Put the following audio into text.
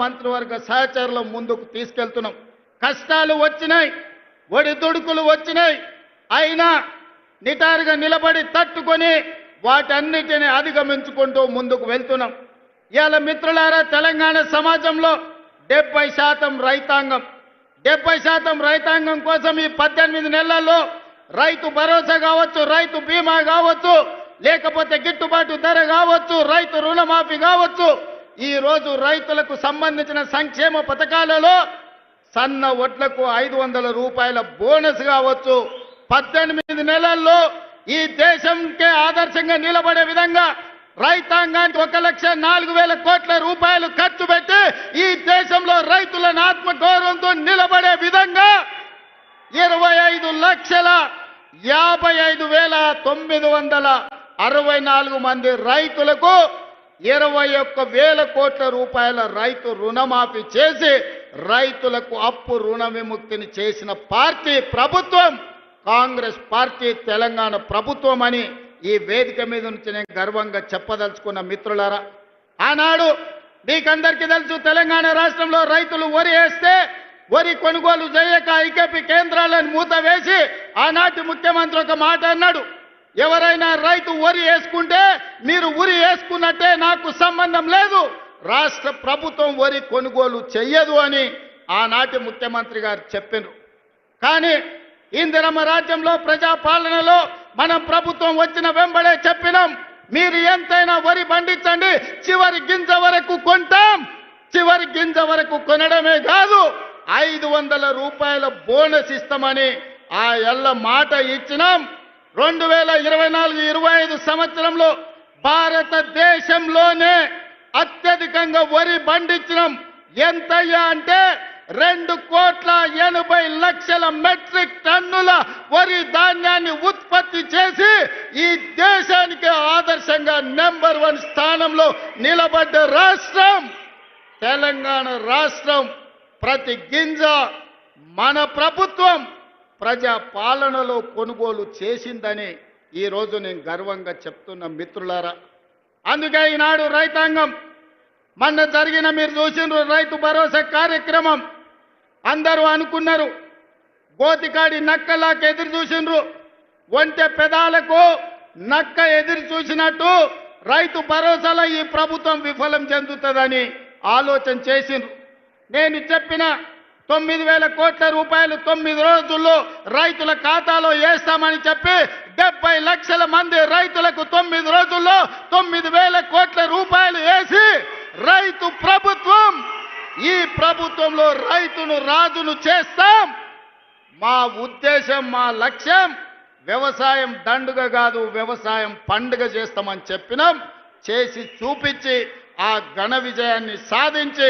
మంత్రివర్గ సహచరులు ముందుకు తీసుకెళ్తున్నాం. కష్టాలు వచ్చినాయి, ఒడిదుడుకులు వచ్చినాయి, అయినా నిటారుగా నిలబడి తట్టుకొని వాటన్నిటిని అధిగమించుకుంటూ ముందుకు వెళ్తున్నాం. ఇవాళ మిత్రులారా, తెలంగాణ సమాజంలో 70% రైతాంగం, 70% రైతాంగం కోసం ఈ 18 నెలల్లో రైతు భరోసా కావచ్చు, రైతు బీమా కావచ్చు, లేకపోతే గిట్టుబాటు ధర కావచ్చు, రైతు రుణమాఫీ కావచ్చు, ఈ రోజు రైతులకు సంబంధించిన సంక్షేమ పథకాలలో సన్న వడ్లకు 500 రూపాయల బోనస్ కావచ్చు, 18 నెలల్లో ఈ దేశంకే ఆదర్శంగా నిలబడే విధంగా రైతాంగానికి 1,04,000 కోట్ల రూపాయలు ఖర్చు పెట్టి ఈ దేశంలో రైతులను ఆత్మగౌరవంతో నిలబడే విధంగా 25,55,964 మంది రైతులకు 21,000 కోట్ల రూపాయల రైతు రుణమాఫీ చేసి రైతులకు అప్పు రుణ విముక్తిని చేసిన పార్టీ ప్రభుత్వం కాంగ్రెస్ పార్టీ, తెలంగాణ ప్రభుత్వం అని ఈ వేదిక మీద నుంచి నేను గర్వంగా చెప్పదలుచుకున్న మిత్రులారా. ఆనాడు మీకందరికీ తెలుసు, తెలంగాణ రాష్ట్రంలో రైతులు వరి వేస్తే వరి కొనుగోలు చేయక ఐకేపీ కేంద్రాలను మూత వేసి ఆనాటి ముఖ్యమంత్రి ఒక మాట అన్నాడు, ఎవరైనా రైతు వరి వేసుకుంటే మీరు ఉరి వేసుకున్నట్టే, నాకు సంబంధం లేదు, రాష్ట్ర ప్రభుత్వం వరి కొనుగోలు చెయ్యదు అని ఆనాటి ముఖ్యమంత్రి గారు చెప్పారు. కానీ ఇందిరమ్మ రాజ్యంలో ప్రజాపాలనలో మనం ప్రభుత్వం వచ్చిన వెంబడే చెప్పినాం, మీరు ఎంతైనా వరి పండించండి, చివరి గింజ వరకు కొంటాం, చివరి గింజ వరకు కొనడమే కాదు 500 రూపాయల బోనస్ ఇస్తామని ఆ ఎల్ల మాట ఇచ్చినాం. 2024-25 సంవత్సరంలో భారతదేశంలోనే అత్యధికంగా వరి పండించినాం. ఎంతయ్యా అంటే 2,80,00,000 మెట్రిక్ టన్నుల వరి ధాన్యాన్ని ఉత్పత్తి చేసి ఈ దేశానికి ఆదర్శంగా నెంబర్ 1 స్థానంలో నిలబడ్డ రాష్ట్రం తెలంగాణ రాష్ట్రం. ప్రతి గింజ మన ప్రభుత్వం ప్రజా పాలనలో కొనుగోలు చేసిందని ఈరోజు నేను గర్వంగా చెప్తున్న మిత్రులారా. అందుకే ఈనాడు రైతాంగం మొన్న జరిగిన మీరు చూసిన రైతు భరోసా కార్యక్రమం అందరూ అనుకున్నారు, గోతికాడి నక్కలాక ఎదురు చూసిండ్రు, ఒంటె పెదాలకు నక్క ఎదురు చూసినట్టు రైతు భరోసాలో ఈ ప్రభుత్వం విఫలం చెందుతుందని ఆలోచన చేసిండ్రు. నేను చెప్పిన 9,000 కోట్ల రూపాయలు 9 రోజుల్లో రైతుల ఖాతాలో వేస్తామని చెప్పి 70 లక్షల మంది రైతులకు 9 రోజుల్లో 9,000 కోట్ల రూపాయలు వేసి రైతు ప్రభుత్వం, ఈ ప్రభుత్వంలో రైతును రాజును చేస్తాం. మా ఉద్దేశం, మా లక్ష్యం వ్యవసాయం దండుగ కాదు, వ్యవసాయం పండుగ చేస్తామని చెప్పినాం. చేసి చూపించి ఆ ఘన విజయాన్ని సాధించి